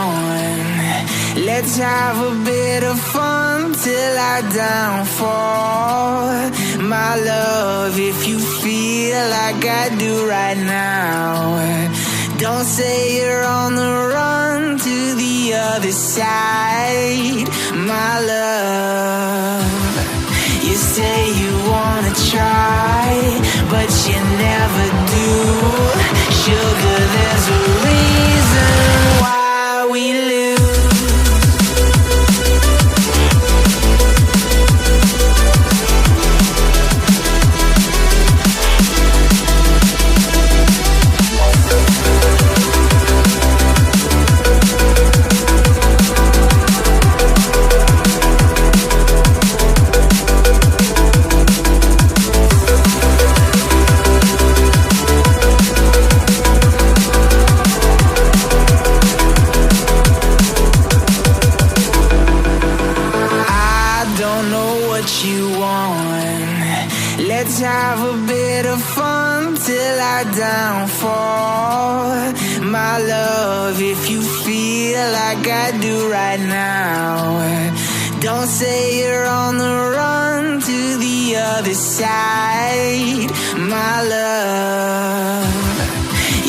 want. Let's have a bit of fun till I downfall. My love, if you feel like I do right now, don't say you're on the run to the other side. My love, you say you wanna try, but you never do. Sugar, there's a reason why we lose. Let's have a bit of fun till I downfall. My love, if you feel like I do right now, don't say you're on the run to the other side. My love,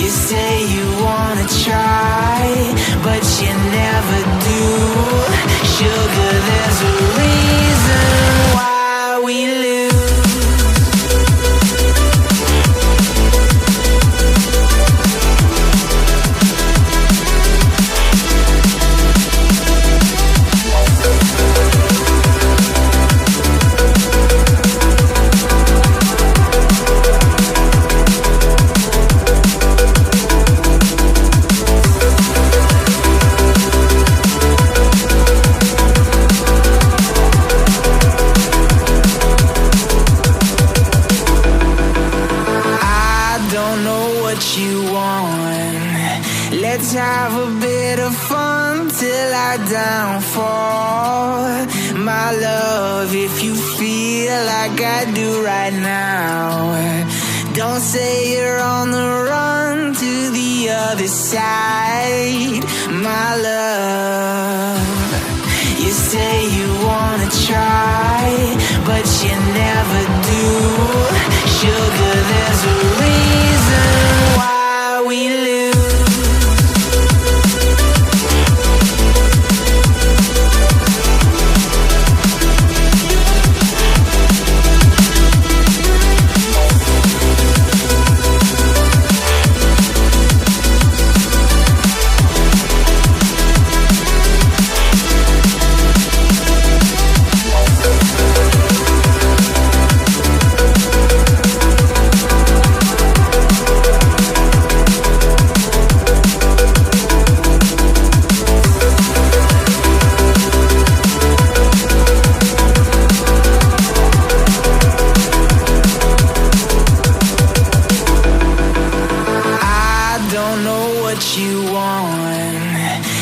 you say you wanna try, but you never do. Sugar, there's a reason why we lose. Let's have a bit of fun till I downfall. My love, if you feel like I do right now, don't say you're on the run to the other side. My love, you say you wanna try, but you never do. Sugar, there's a reason why we lose.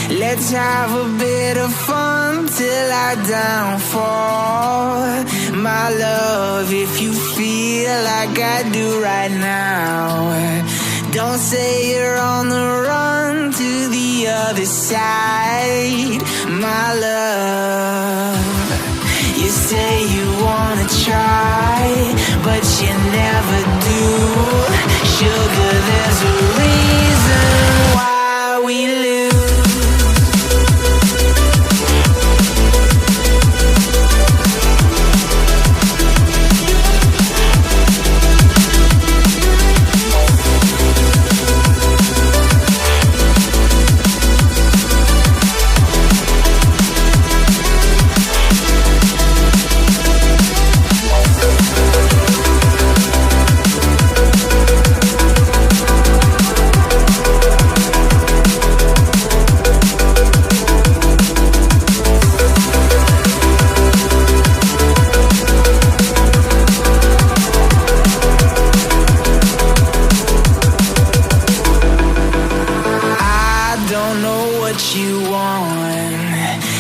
Let's have a bit of fun till I downfall. My love, if you feel like I do right now, don't say you're on the run to the other side. My love, you say you wanna try, but you never do. Sugar, there's a reason why we lose.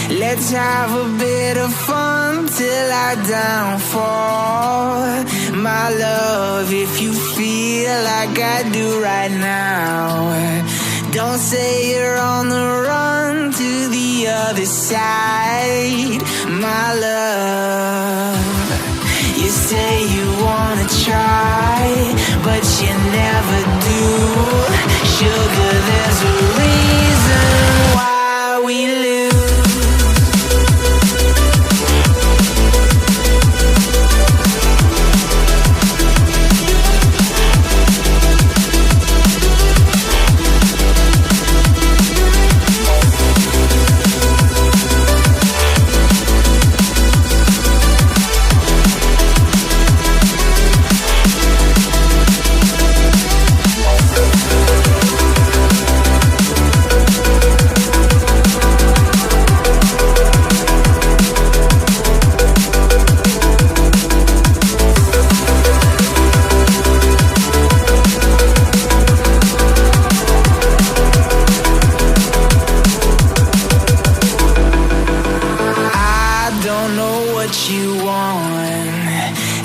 Let's have a bit of fun till I downfall. My love, if you feel like I do right now, Don't say you're on the run to the other side, my love. You say you wanna try, but you never do. Sugar, there's a reason why we lose.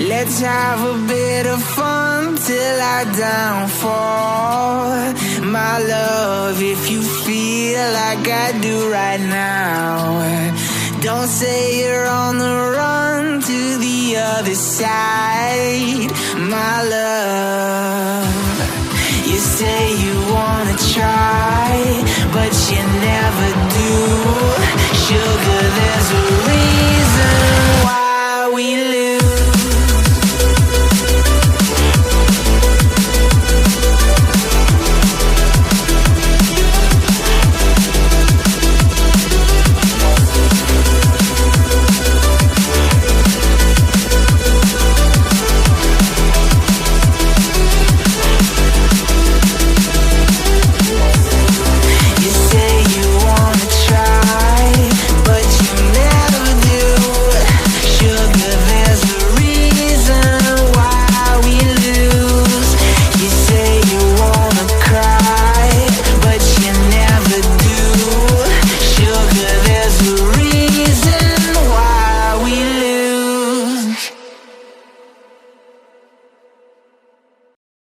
Let's have a bit of fun till our downfall, my love, if you feel like I do right now. Don't say you're on the run to the other side, my love. You say you wanna try, but you never do. Sugar,